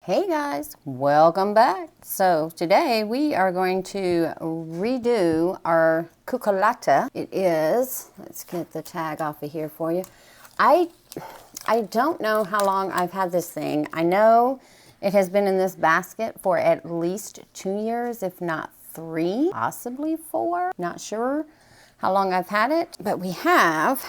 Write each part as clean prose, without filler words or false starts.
Hey guys, welcome back. So today we are going to redo our cucullata. It is, let's get the tag off of here for you. I don't know how long I've had this thing. I know it has been in this basket for at least 2 years, if not 3, possibly 4. Not sure how long I've had it, but we have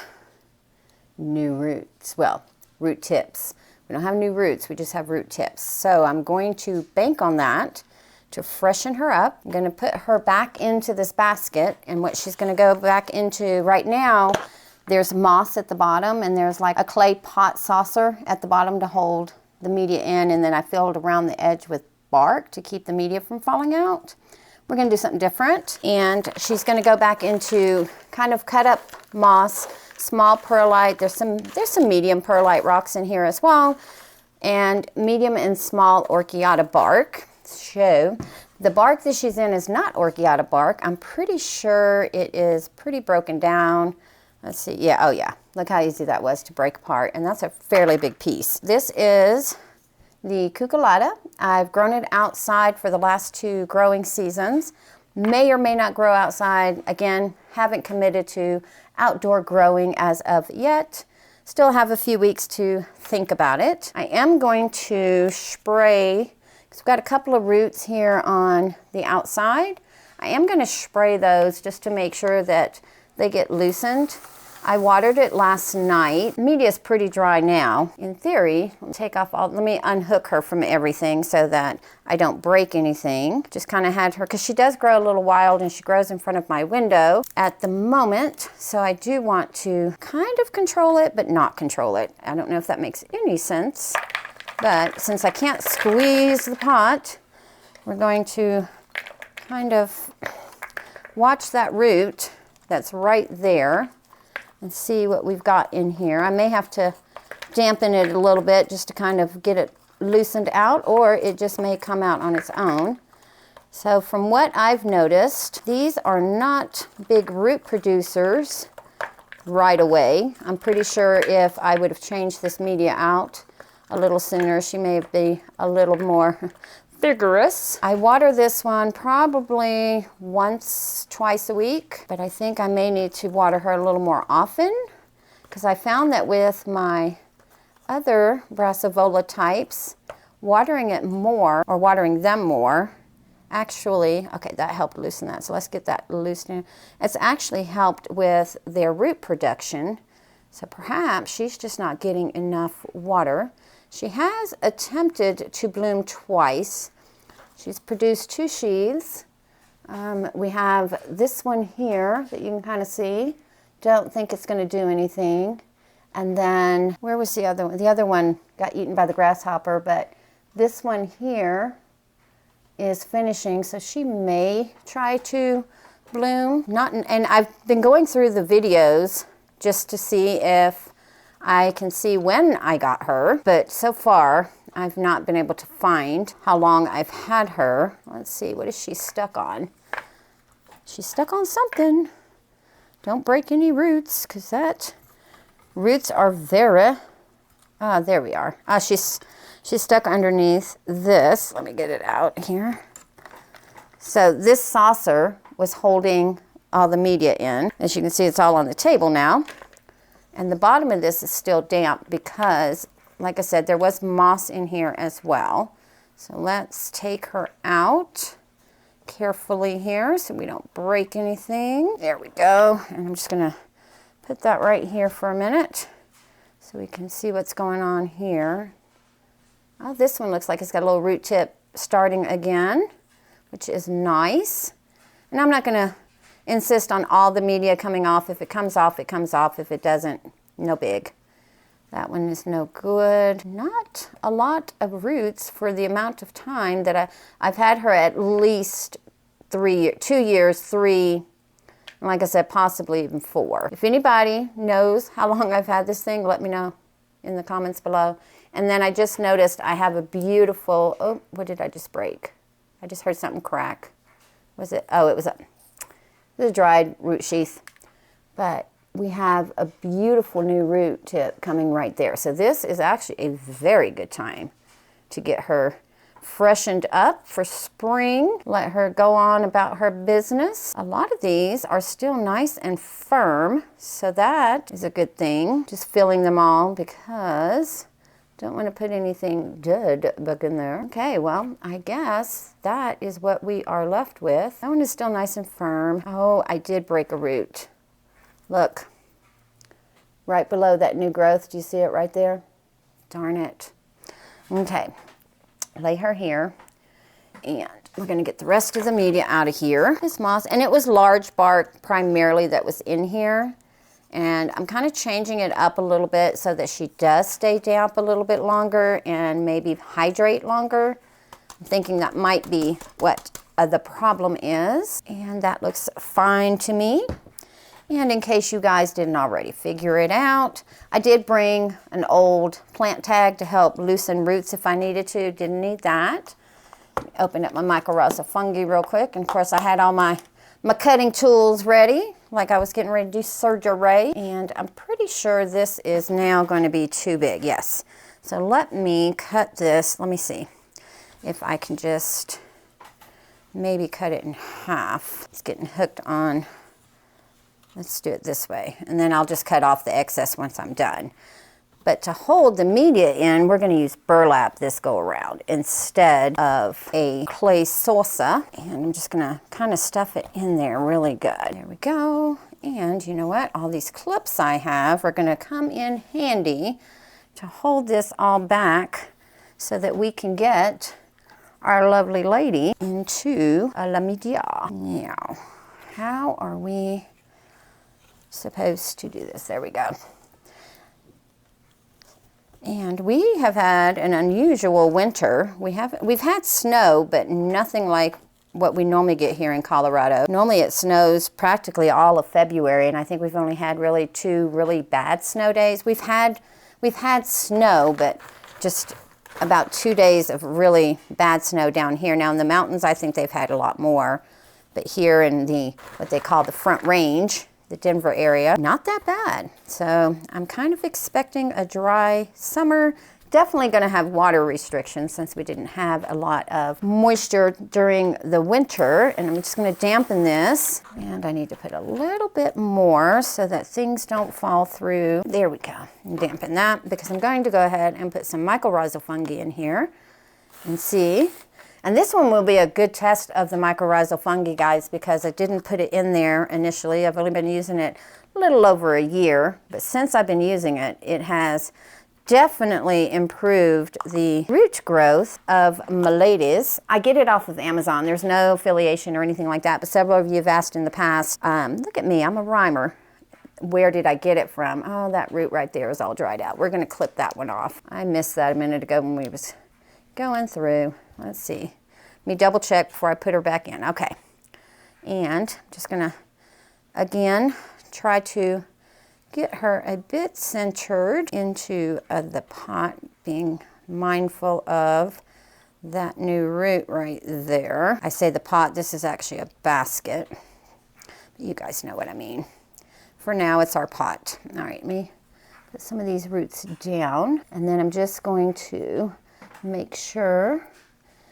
new roots. Well, root tips. We don't have new roots, we just have root tips. So I'm going to bank on that to freshen her up. I'm gonna put her back into this basket, and what she's gonna go back into right now, there's moss at the bottom and there's like a clay pot saucer at the bottom to hold the media in, and then I filled around the edge with bark to keep the media from falling out. We're gonna do something different, and she's gonna go back into kind of cut up moss, small perlite. There's some medium perlite rocks in here as well, and medium and small Orchiata bark. So the bark that she's in is not Orchiata bark. I'm pretty sure it is pretty broken down. Let's see, yeah, oh yeah, look how easy that was to break apart, and that's a fairly big piece. This is the cucullata. I've grown it outside for the last 2 growing seasons. May or may not grow outside. Again, haven't committed to outdoor growing as of yet. Still have a few weeks to think about it. I am going to spray, because we've got a couple of roots here on the outside. I am going to spray those just to make sure that they get loosened. I watered it last night. Media is pretty dry now. In theory, let me unhook her from everything so that I don't break anything. Just kind of had her, because she does grow a little wild and she grows in front of my window at the moment. So I do want to kind of control it, but not control it. I don't know if that makes any sense, but since I can't squeeze the pot, we're going to kind of watch that root that's right there and see what we've got in here. I may have to dampen it a little bit just to kind of get it loosened out, or it just may come out on its own. So from what I've noticed, these are not big root producers right away. I'm pretty sure if I would have changed this media out a little sooner, she may be a little more vigorous. I water this one probably once, twice a week, but I think I may need to water her a little more often, because I found that with my other Brassavola types, watering it more, or watering them more, actually, okay, that helped loosen that. So let's get that loosened. It's actually helped with their root production. So perhaps she's just not getting enough water. She has attempted to bloom twice. She's produced 2 sheaths. We have this one here that you can kind of see. Don't think it's going to do anything. And then, where was the other one? The other one got eaten by the grasshopper, but this one here is finishing, so she may try to bloom. And I've been going through the videos just to see if I can see when I got her, but so far I've not been able to find how long I've had her. Let's see, what is she stuck on? She's stuck on something. Don't break any roots, because roots are very, there we are. She's stuck underneath this. Let me get it out here. So this saucer was holding all the media in. As you can see, it's all on the table now. And the bottom of this is still damp because, like I said, there was moss in here as well. So let's take her out carefully here so we don't break anything. There we go. And I'm just gonna put that right here for a minute so we can see what's going on here. Oh, this one looks like it's got a little root tip starting again, which is nice. And I'm not gonna insist on all the media coming off. If it comes off, it comes off. If it doesn't, no big. That one is no good. Not a lot of roots for the amount of time that I've had her, at least 2 years, 3, and like I said, possibly even 4. If anybody knows how long I've had this thing, let me know in the comments below. And then I just noticed I have a beautiful, oh, what did I just break? I just heard something crack. Was it? Oh, it was a dried root sheath. But we have a beautiful new root tip coming right there. So this is actually a very good time to get her freshened up for spring. Let her go on about her business. A lot of these are still nice and firm, so that is a good thing. Just filling them all because don't want to put anything dead back in there. Okay, well, I guess that is what we are left with. That one is still nice and firm. Oh, I did break a root. Look, right below that new growth. Do you see it right there? Darn it. Okay, lay her here, and we're going to get the rest of the media out of here. This moss, and it was large bark primarily that was in here. And I'm kind of changing it up a little bit so that she does stay damp a little bit longer and maybe hydrate longer. I'm thinking that might be what the problem is. And that looks fine to me. And in case you guys didn't already figure it out, I did bring an old plant tag to help loosen roots if I needed to. Didn't need that. Open up my mycorrhizal fungi real quick. And of course I had all my cutting tools ready, like I was getting ready to do surgery. And I'm pretty sure this is now going to be too big, yes. So let me cut this. Let me see if I can just maybe cut it in half. It's getting hooked on. Let's do it this way. And then I'll just cut off the excess once I'm done. But to hold the media in, we're going to use burlap this go around instead of a clay salsa. And I'm just going to kind of stuff it in there really good. There we go. And you know what? All these clips I have are going to come in handy to hold this all back so that we can get our lovely lady into la media. Now, how are we supposed to do this? There we go. And we have had an unusual winter. We've had snow, but nothing like what we normally get here in Colorado. Normally it snows practically all of February, and I think we've only had really 2 really bad snow days. We've had snow, but just about 2 days of really bad snow down here. Now in the mountains, I think they've had a lot more, but here in the what they call the Front Range, the Denver area, not that bad. So I'm kind of expecting a dry summer. Definitely going to have water restrictions since we didn't have a lot of moisture during the winter. And I'm just going to dampen this. And I need to put a little bit more so that things don't fall through. There we go. And dampen that because I'm going to go ahead and put some mycorrhizal fungi in here and see. And this one will be a good test of the mycorrhizal fungi, guys, because I didn't put it in there initially. I've only been using it a little over a year, but since I've been using it, it has definitely improved the root growth of my ladies. I get it off of Amazon. There's no affiliation or anything like that, but several of you have asked in the past. Look at me, I'm a rhymer. Where did I get it from? Oh, that root right there is all dried out. We're going to clip that one off. I missed that a minute ago when we was going through. Let's see. Let me double check before I put her back in. Okay. And I'm just going to, again, try to get her a bit centered into the pot, being mindful of that new root right there. I say the pot, this is actually a basket. You guys know what I mean. For now, it's our pot. All right, let me put some of these roots down, and then I'm just going to make sure.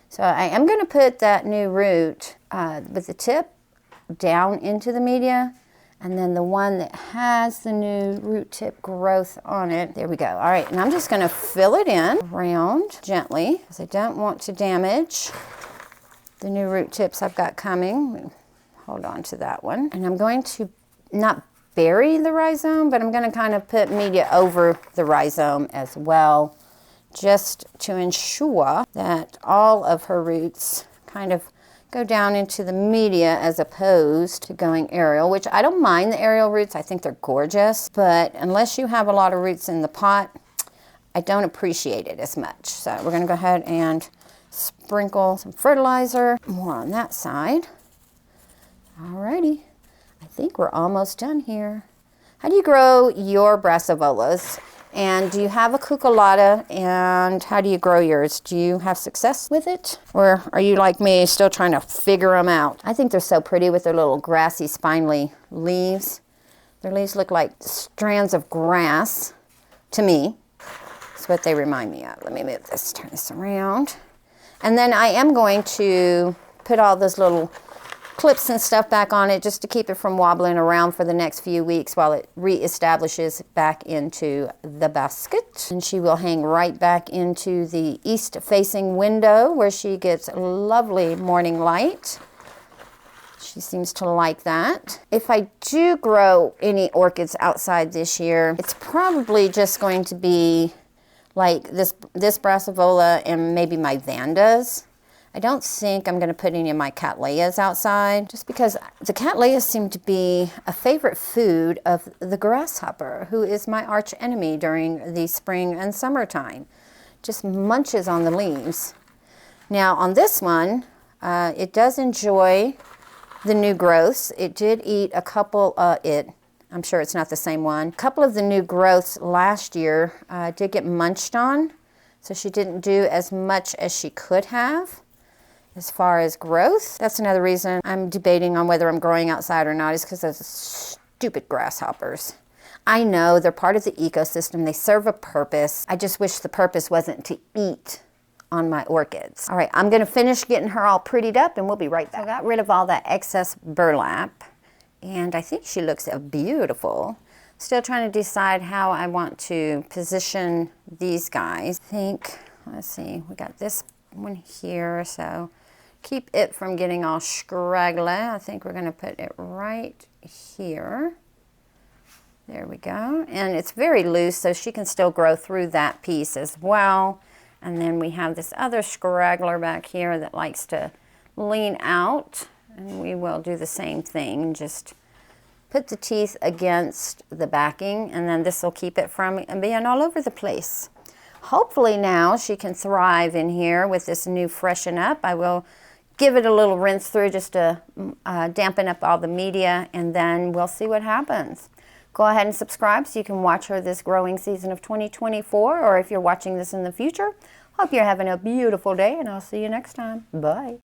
So I am going to put that new root with the tip down into the media, and then the one that has the new root tip growth on it. There we go. All right, and I'm just going to fill it in around gently because I don't want to damage the new root tips I've got coming. Hold on to that one. And I'm going to not bury the rhizome, but I'm going to kind of put media over the rhizome as well, just to ensure that all of her roots kind of go down into the media as opposed to going aerial, which I don't mind the aerial roots. I think they're gorgeous, but unless you have a lot of roots in the pot, I don't appreciate it as much. So we're going to go ahead and sprinkle some fertilizer, more on that side. Alrighty, I think we're almost done here. How do you grow your brassavolas? And do you have a cucullata, and how do you grow yours? Do you have success with it? Or are you like me, still trying to figure them out? I think they're so pretty with their little grassy, spindly leaves. Their leaves look like strands of grass to me. That's what they remind me of. Let me move this, turn this around. And then I am going to put all those little clips and stuff back on it just to keep it from wobbling around for the next few weeks while it reestablishes back into the basket. And she will hang right back into the east facing window where she gets lovely morning light. She seems to like that. If I do grow any orchids outside this year, it's probably just going to be like this Brassavola and maybe my Vandas. I don't think I'm going to put any of my Cattleyas outside, just because the Cattleyas seem to be a favorite food of the grasshopper, who is my arch enemy during the spring and summertime. Just munches on the leaves. Now on this one, it does enjoy the new growths. It did eat a couple, I'm sure it's not the same one. A couple of the new growths last year did get munched on, so she didn't do as much as she could have. As far as growth, that's another reason I'm debating on whether I'm growing outside or not, is because of the stupid grasshoppers. I know they're part of the ecosystem. They serve a purpose. I just wish the purpose wasn't to eat on my orchids. All right, I'm going to finish getting her all prettied up and we'll be right back. I got rid of all that excess burlap and I think she looks beautiful. Still trying to decide how I want to position these guys. I think, let's see, we got this one here, so keep it from getting all scraggly. I think we're going to put it right here. There we go. And it's very loose, so she can still grow through that piece as well. And then we have this other scraggler back here that likes to lean out. And we will do the same thing. Just put the teeth against the backing, and then this will keep it from being all over the place. Hopefully now she can thrive in here with this new freshen up. I will give it a little rinse through just to dampen up all the media, and then we'll see what happens. Go ahead and subscribe so you can watch her this growing season of 2024, or if you're watching this in the future, hope you're having a beautiful day, and I'll see you next time. Bye.